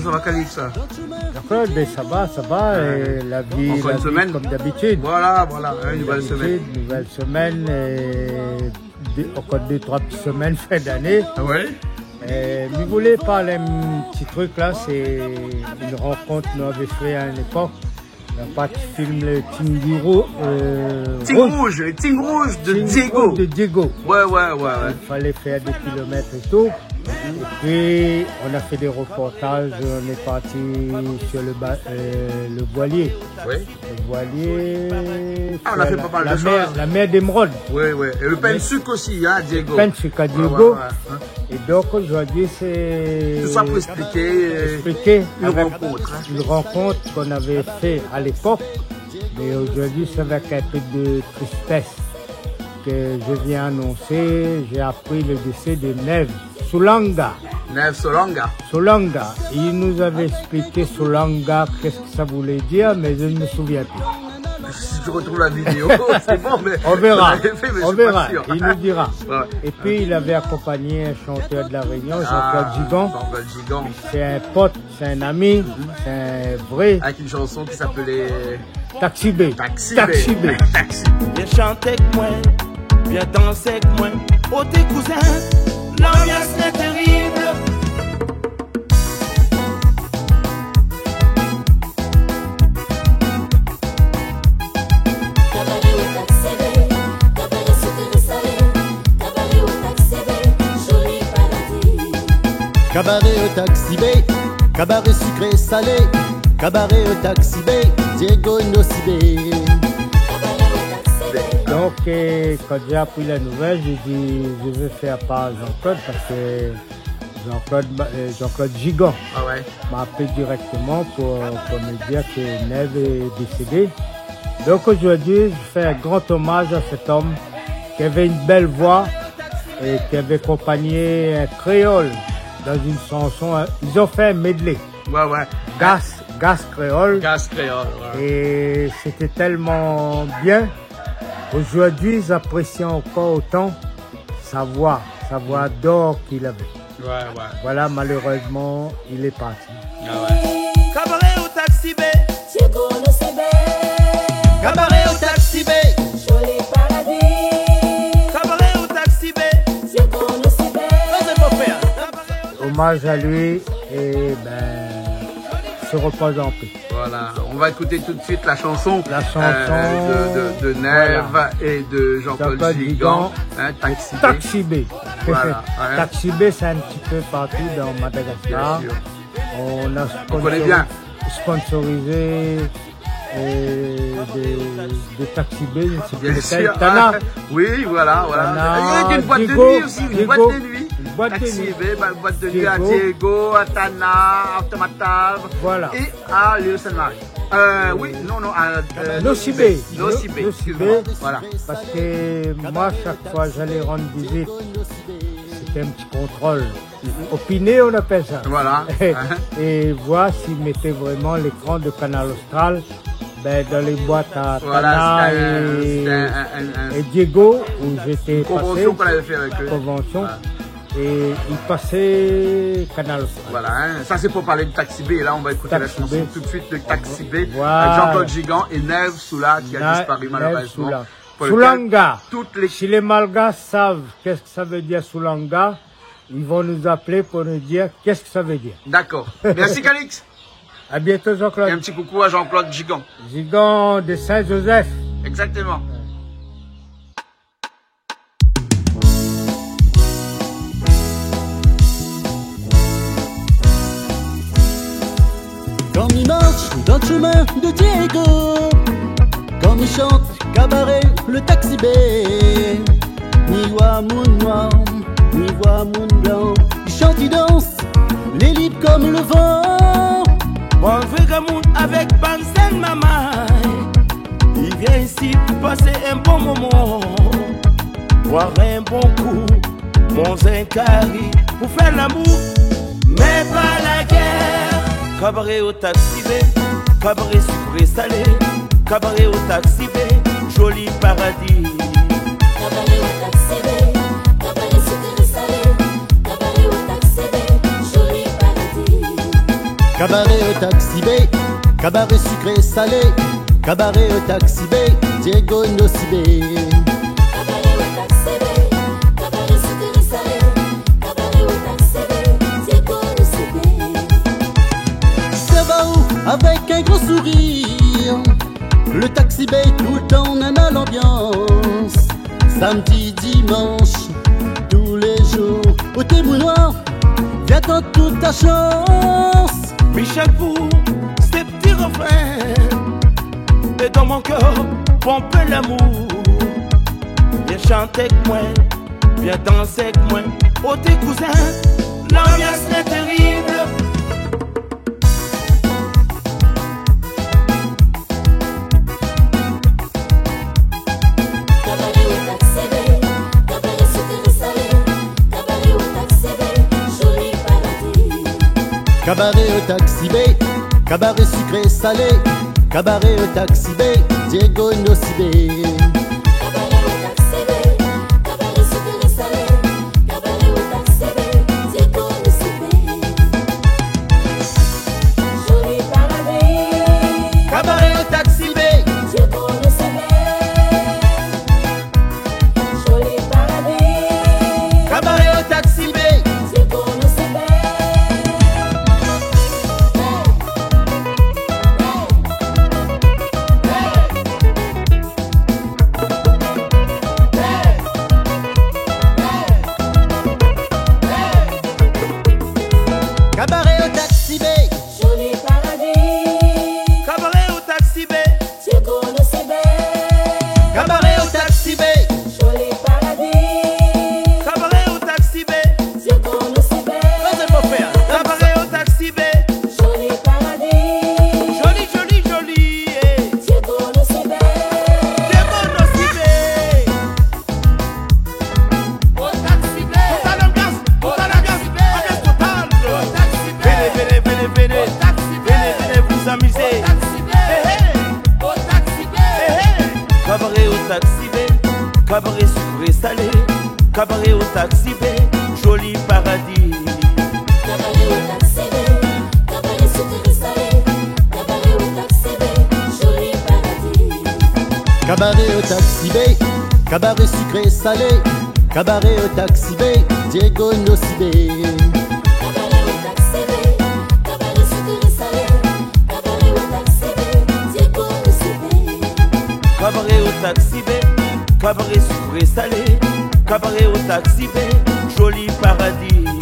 ça va, Calix? D'accord, ben ça va, et la vie, encore une semaine comme d'habitude. Voilà, une nouvelle semaine. Nouvelle semaine, encore 2-3 petites semaines, fin d'année. Ah ouais? Je voulais parler un petit truc là, c'est une rencontre que nous avions fait à une époque. On a pas de film le Tigre Rouge. Le Tigre Rouge de Diego. Ouais. Il fallait faire des kilomètres et tout. Et puis on a fait des reportages, on est parti sur le voilier. Oui. Le voilier. Ah, on a fait pas mal de choses. La mer d'Émeraude. Oui. Et le Pensuc aussi, hein, Diego. Pensuc à Diego. Ouais. Et donc aujourd'hui c'est... Tout ça pour expliquer une rencontre. Une rencontre qu'on avait fait à l'époque. Mais aujourd'hui c'est avec un peu de tristesse que je viens annoncer. J'ai appris le décès de Neve Soulanga. Neve Soulanga. Soulanga. Il nous avait expliqué Soulanga, qu'est-ce que ça voulait dire, mais je ne me souviens plus. Si tu retrouves la vidéo, c'est bon, mais on verra. On verra. Il nous dira. Ouais. Et puis il avait accompagné un chanteur de la Réunion, Jean-Claude Gigon. Jean-Claude Gigon. C'est un pote, c'est un ami, c'est un vrai. Avec une chanson qui s'appelait Taxi B. Viens chanter avec moi, viens danser avec moi. Oh tes cousins, l'ambiance est terrible. Cabaret au taxi B, cabaret sucré salé, cabaret au taxi B, Diego Nocibé. Donc quand j'ai appris la nouvelle, j'ai dit je vais faire part à Jean-Claude parce que Jean-Claude Gigon m'a appelé directement pour me dire que Neve est décédé. Donc aujourd'hui, je fais un grand hommage à cet homme qui avait une belle voix et qui avait accompagné un créole dans une chanson. Ils ont fait un medley. Ouais. Gas créole. Gas créole, ouais. Et c'était tellement bien. Aujourd'hui, ils apprécient encore autant sa voix d'or qu'il avait. Ouais. Voilà, malheureusement, il est parti. Cabaret au taxi B, Diego Nocibé. Cabaret au taxi B, Joli paradis. cabaret au taxi B, Diego Nocibé. Hommage à lui et se repose en paix. Voilà, on va écouter tout de suite la chanson de Neve et de Jean-Claude Gigon, Taxi B. Voilà, Taxi B, c'est un petit peu partout dans Madagascar. On connaît bien. Sponsorisé des Taxi B, Bien sûr. Tana. Oui, voilà. Tana, Il y a une boîte Diego, de nuit aussi, une boîte de nuit. Taxi B, boîte de nuit à Diego, à Tana, à Tomatav, voilà. Et à l'île Sainte-Marie. À Nocibé. Voilà. Parce que moi, chaque fois j'allais rendre visite, c'était un petit contrôle. Opiné, on appelle ça. Voilà. Et voir s'ils mettaient vraiment l'écran de Canal Austral dans les boîtes à Tana et Diego, où j'étais passé. Convention qu'on avait fait avec eux. Convention. Voilà. Et il passait Canal Austral. Voilà, ça c'est pour parler de Taxi B. Et là, on va écouter la chanson tout de suite de Taxi B. Voilà. Avec Jean-Claude Gigon et Neve Soula qui a disparu malheureusement. Soulanga. Si les Malgaches savent qu'est-ce que ça veut dire Soulanga, ils vont nous appeler pour nous dire qu'est-ce que ça veut dire. D'accord. Merci Calix. À bientôt Jean-Claude. Et un petit coucou à Jean-Claude Gigon. Gigon de Saint-Joseph. Exactement. quand il marche dans le chemin de Diego, quand il chante cabaret le taxi B, ni voix moun noir, ni voix moun blanc, il chante, il danse, les libres comme le vent. Bon Végamoun avec Bansen Mama, il vient ici pour passer un bon moment, boire un bon coup, mon Zincari, pour faire l'amour, mais pas la guerre. Cabaret au taxi B, cabaret sucré salé, cabaret au taxi B, joli paradis. Cabaret au taxi B, cabaret sucré salé, cabaret au taxi B, joli paradis. cabaret au taxi B, cabaret sucré salé, cabaret au taxi B, Diego Nocibé. Cabaret au taxi B, cabaret sucré salé, cabaret au taxi B, Diego Nocibé. Ça va où avec un gros sourire, le taxi B tout le temps on a l'ambiance. Samedi, dimanche, tous les jours, au témoin, viens dans toute ta chance. Michel pour ces petits refrains, et dans mon cœur, pompe l'amour. Viens chanter avec moi, viens danser avec moi. Oh tes cousins, l'ambiance est terrible. Cabaret au taxi B, cabaret sucré salé, cabaret au taxi B, joli paradis. Cabaret au taxi B, cabaret sucré salé, cabaret au taxi B, Diego Nocibé. Cabaret au taxi B, cabaret sucré salé, cabaret au taxi B, Diego Nocibé. Joli paradis. Cabaret au taxi B, Diego Nocibé. Joli paradis. cabaret au taxi B. Diego Nocibé. Cabaret au taxi B, Joli paradis. Cabaret au taxi B, Diego Nocibé. cabaret au taxi B, Joli paradis. cabaret au taxi B, Diego Nocibé. cabaret au taxi B, Joli paradis. joli, joli, joli, Diego Nocibé. Diego Nocibé. Au taxi B. Total ambiance, ambiance totale. Venez, venez, venez, venez, venez, venez vous amuser. Au taxi B. Cabaret au taxi B, cabaret sucré salé, cabaret au taxi B, joli paradis. Cabaret au taxi B. Cabaret sucré salé. Cabaret au taxi B. Joli paradis. cabaret au taxi B, cabaret sucré salé, cabaret au taxi B, Diego Nocibé. Cabaret au taxi B. Cabaret sucré salé. Cabaret au taxi B. Diego Nocibé. Cabaret au taxi B, cabaret sucré salé, cabaret au taxi B, joli paradis.